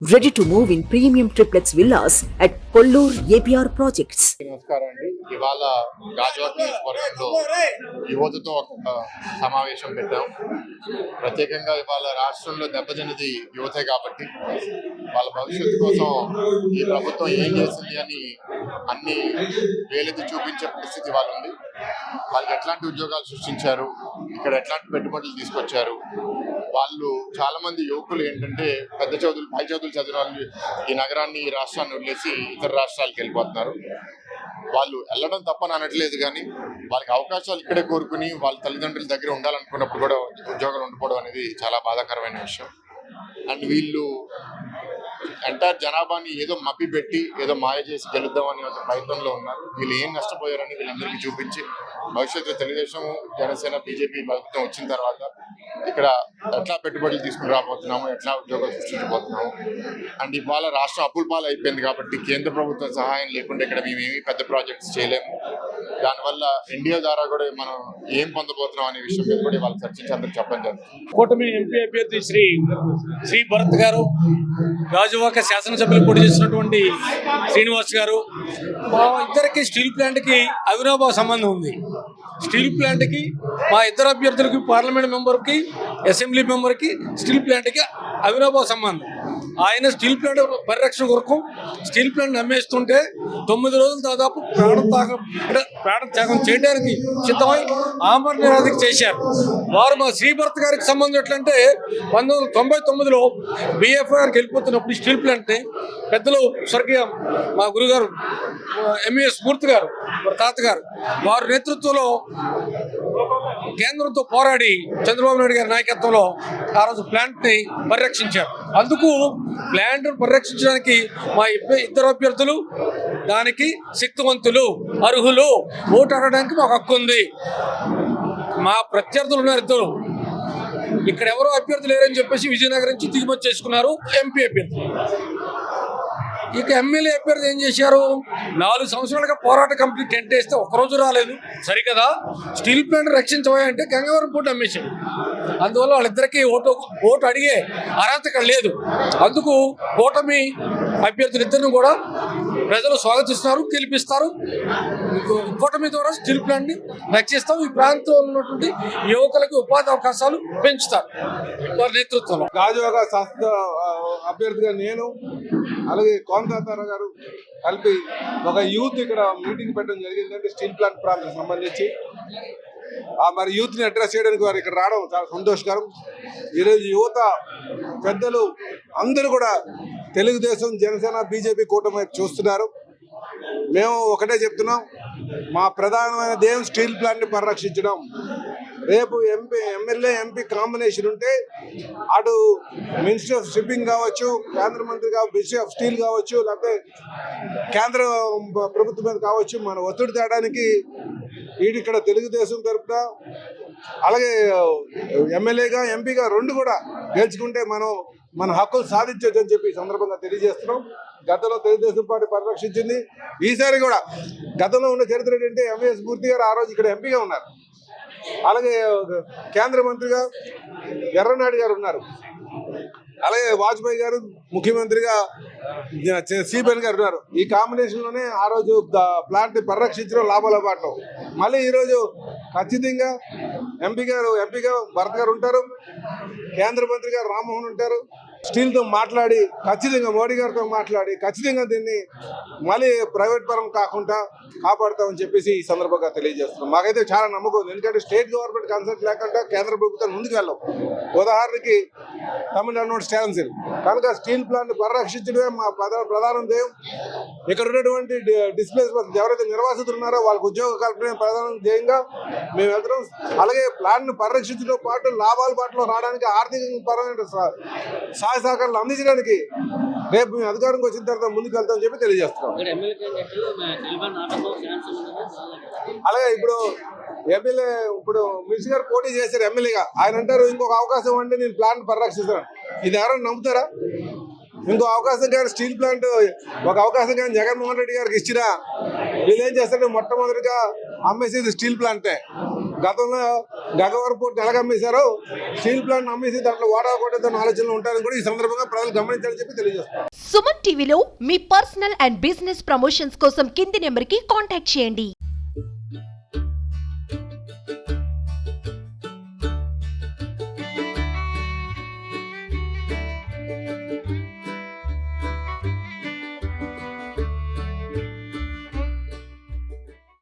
Ready to move in premium triplex villas at Kollur APR Projects. నమస్కారం అండి. ఇవాళ గాజువాక నియోజకవర్గంలో యువతతో ఒక సమావేశం పెట్టాం. ప్రత్యేకంగా ఇవాళ రాష్ట్రంలో దెబ్బతిన్నది యువతే కాబట్టి వాళ్ళ భవిష్యత్తు కోసం ఈ ప్రభుత్వం ఏం చేసింది అని అన్ని వేలెత్తి చూపించే పరిస్థితి వాళ్ళు ఉంది. వాళ్ళకి ఎట్లాంటి ఉద్యోగాలు సృష్టించారు, ఇక్కడ ఎట్లాంటి పెట్టుబడులు తీసుకొచ్చారు. వాళ్ళు చాలా మంది యువకులు ఏంటంటే పెద్ద చదువులు పై చదువులు చదివిన వాళ్ళు ఈ నగరాన్ని ఈ రాష్ట్రాన్ని వదిలేసి ఇతర రాష్ట్రాలకు వెళ్ళిపోతున్నారు. వాళ్ళు వెళ్ళడం తప్పని అనట్లేదు, కానీ వాళ్ళకి అవకాశాలు ఇక్కడే కోరుకుని వాళ్ళ తల్లిదండ్రుల దగ్గర ఉండాలనుకున్నప్పుడు కూడా ఉద్యోగాలు ఉండిపోవడం అనేది చాలా బాధాకరమైన విషయం. అండ్ వీళ్ళు ఎంటైర్ జనాభాని ఏదో మభ్య పెట్టి ఏదో మాయ చేసి గెలుద్దామని ఒక ప్రయత్నంలో ఉన్నారు. వీళ్ళు ఏం నష్టపోయారని వీళ్ళందరికీ చూపించి భవిష్యత్తులో తెలుగుదేశం, జనసేన, బీజేపీ ప్రభుత్వం వచ్చిన తర్వాత ఇక్కడ ఎట్లా పెట్టుబడులు తీసుకుని రాబోతున్నాము, ఎట్లా ఉద్యోగాలు సృష్టించబోతున్నాము. అండ్ ఇవాళ రాష్ట్రం అప్పుల పాలు అయిపోయింది కాబట్టి కేంద్ర ప్రభుత్వం సహాయం లేకుండా ఇక్కడ మేము ఏమీ పెద్ద ప్రాజెక్ట్స్ చేయలేము. దానివల్ల ఇండియా ద్వారా కూడా మనం ఏం పొందబోతున్నాం అనే విషయం మీద కూడా వాళ్ళు చర్చించి అందరికి చెప్పడం జరుగుతుంది. కూటమి ఎంపీ అభ్యర్థి శ్రీ భరత్ గారు, గాజువాక శాసనసభ్యులు పోటీ చేసినటువంటి శ్రీనివాస్ గారు, మా ఇద్దరికి స్టీల్ ప్లాంట్కి అవినాభావ సంబంధం ఉంది. స్టీల్ ప్లాంట్కి మా ఇద్దరు అభ్యర్థులకి, పార్లమెంట్ మెంబర్కి, అసెంబ్లీ మెంబర్కి స్టీల్ ప్లాంట్కి అవినాభావ సంబంధం. ఆయన స్టీల్ ప్లాంట్ పరిరక్షణ కొరకు స్టీల్ ప్లాంట్ అమ్మేస్తుంటే 9 రోజులు దాదాపు ప్రాణత్యాగం చేయడానికి సిద్ధమై ఆమరణ నిరాధక చేశారు. వారు మా శ్రీభరత్ గారికి సంబంధం ఎట్లంటే 1999లో BFIRకి వెళ్ళిపోతున్నప్పుడు స్టీల్ ప్లాంట్ని పెద్దలు స్వర్గీయ మా గురుగారు ఎంఎస్ మూర్తి గారు, తాతగారు, వారి నేతృత్వంలో కేంద్రంతో పోరాడి చంద్రబాబు నాయుడు గారి నాయకత్వంలో ఆ రోజు ప్లాంట్ని పరిరక్షించారు. అందుకు ప్లాంట్ పరిరక్షించడానికి మా ఇద్దరు అభ్యర్థులు దానికి శక్తివంతులు, అర్హులు, ఓటు అడగడానికి మాకు హక్కు ఉంది. మా ప్రత్యర్థులు ఉన్నారు ఇద్దరు, ఇక్కడ ఎవరో అభ్యర్థులు లేరని చెప్పేసి విజయనగరం నుంచి దిగుమతి చేసుకున్నారు ఎంపీ అభ్యర్థులు. ఇక ఎమ్మెల్యే అభ్యర్థి ఏం చేశారు, 4 సంవత్సరాలుగా పోరాట కంపెనీ టెంట్ వేస్తే ఒక్కరోజు రాలేదు. సరికదా స్టీల్ ప్లాంట్ రక్షించబోయంటే గంగవరం పోటీ అమ్మేశాడు. అందువల్ల వాళ్ళిద్దరికీ ఓటు అడిగే అర్హత ఇక్కడ లేదు. అందుకు కూటమి అభ్యర్థులు ఇద్దరిని కూడా ప్రజలు స్వాగతిస్తున్నారు, గెలిపిస్తారు. కూటమి ద్వారా స్టీల్ ప్లాంట్ని రక్షిస్తాం. ఈ ప్రాంతంలో ఉన్నటువంటి యువకులకు ఉపాధి అవకాశాలు పెంచుతారు వారి నేతృత్వంలో. గాజువాక శాస్త్ర అభ్యర్థిగా నేను, అలాగే కోనతాతార గారు కలిపి ఒక యూత్ ఇక్కడ మీటింగ్ పెట్టడం జరిగిందంటే స్టీల్ ప్లాంట్ ప్రాంతం సంబంధించి మరి యూత్ని అడ్రస్ చేయడానికి వారు ఇక్కడ రావడం చాలా సంతోషకరం. ఈరోజు యువత పెద్దలు అందరూ కూడా తెలుగుదేశం, జనసేన, బీజేపీ కూటమి చూస్తున్నారు. మేము ఒకటే చెప్తున్నాం, మా ప్రధానమైన ధ్యేయం స్టీల్ ప్లాంట్ని పరిరక్షించడం. రేపు ఎమ్మెల్యే ఎంపీ కాంబినేషన్ ఉంటే అటు మినిస్టర్ ఆఫ్ షిప్పింగ్ కావచ్చు, కేంద్ర మంత్రి మినిస్ట్రీ ఆఫ్ స్టీల్ కావచ్చు, లేకపోతే కేంద్ర ప్రభుత్వం మీద కావచ్చు, మన ఒత్తిడి తేడానికి ఇక్కడ తెలుగుదేశం తరపున అలాగే ఎమ్మెల్యేగా, ఎంపీగా 2 కూడా గెలుచుకుంటే మన హక్కులు సాధించవచ్చు అని చెప్పి సందర్భంగా తెలియజేస్తున్నాం. గతంలో తెలుగుదేశం పార్టీ పరిరక్షించింది, ఈసారి కూడా. గతంలో ఉన్న చరిత్ర ఏంటంటే ఎంఎస్ మూర్తి గారు ఆ రోజు ఇక్కడ ఎంపీగా ఉన్నారు, అలాగే కేంద్ర మంత్రిగా ఎర్రనాయుడు గారు ఉన్నారు, అలాగే వాజ్పేయి గారు ముఖ్యమంత్రిగా సిబిఎన్ గారు ఉన్నారు. ఈ కాంబినేషన్లోనే ఆ రోజు ప్లాంట్ పరిరక్షించడం లాభాల బాటలో. మళ్ళీ ఈరోజు ఖచ్చితంగా ఎంపీగా భరత్ గారు ఉంటారు, కేంద్ర మంత్రిగా రామ్మోహన్ ఉంటారు. స్టీల్తో మాట్లాడి ఖచ్చితంగా మోడీ గారితో మాట్లాడి ఖచ్చితంగా దీన్ని మళ్ళీ ప్రైవేట్ పరం కాకుండా కాపాడుతామని చెప్పేసి ఈ సందర్భంగా తెలియజేస్తున్నాం. మాకైతే చాలా నమ్మకం ఉంది, ఎందుకంటే స్టేట్ గవర్నమెంట్ కన్సల్ట్ లేకుండా కేంద్ర ప్రభుత్వం ముందుకు వెళ్ళాం. ఉదాహరణకి తమిళనాడు స్టాన్సిల్ కనుక స్టీల్ ప్లాంట్ పరిరక్షించడమే మా ప్రధాన ధ్యేయం. ఇక్కడ ఉన్నటువంటి డిస్ప్లేస్ ఎవరైతే నిర్వాసితులు ఉన్నారో వాళ్ళకి ఉద్యోగ కల్పన ప్రధాన ధ్యేయంగా మేము వెళ్తున్నాం. అలాగే ప్లాంట్ను పరిరక్షించడంతో పాటు లాభాల బాటలో రావడానికి ఆర్థిక పరమైన సహాయ సహకారాలు అందించడానికి రేపు మేము అధికారంకి వచ్చిన తర్వాత ముందుకు వెళ్తామని చెప్పి తెలియజేస్తున్నాం. అలాగే ఇప్పుడు మినిస్టర్ గారు పోటీ చేశారు ఎమ్మెల్యేగా. ఆయన అంటారు ఇంకొక అవకాశం అంటే నేను ప్లాంట్ పరిరక్షిస్తాను. ఇది ఎవరైనా నమ్ముతారా? ఇంకో అవకాశం కానీ స్టీల్ ప్లాంట్ ఒక అవకాశం కానీ జగన్మోహన్ రెడ్డి గారికి ఇచ్చినా వీళ్ళు ఏం చేస్తారంటే మొట్టమొదటిగా అమ్మేసేది స్టీల్ ప్లాంటే. గతంలో గగవర్ పోర్ట్ ఎలాగ అమ్మేశారో స్టీల్ ప్లాంట్ అమ్మేసి దాంట్లో వాటా కొట్టేద్దాం ఆలోచనలు ఉంటారని కూడా ఈ సందర్భంగా ప్రజలు గమనించాలని చెప్పి తెలియజేస్తారు. సుమన్ టీవీలో మీ పర్సనల్ అండ్ బిజినెస్ ప్రమోషన్స్ కోసం కింది నెంబర్కి కాంటాక్ట్ చేయండి.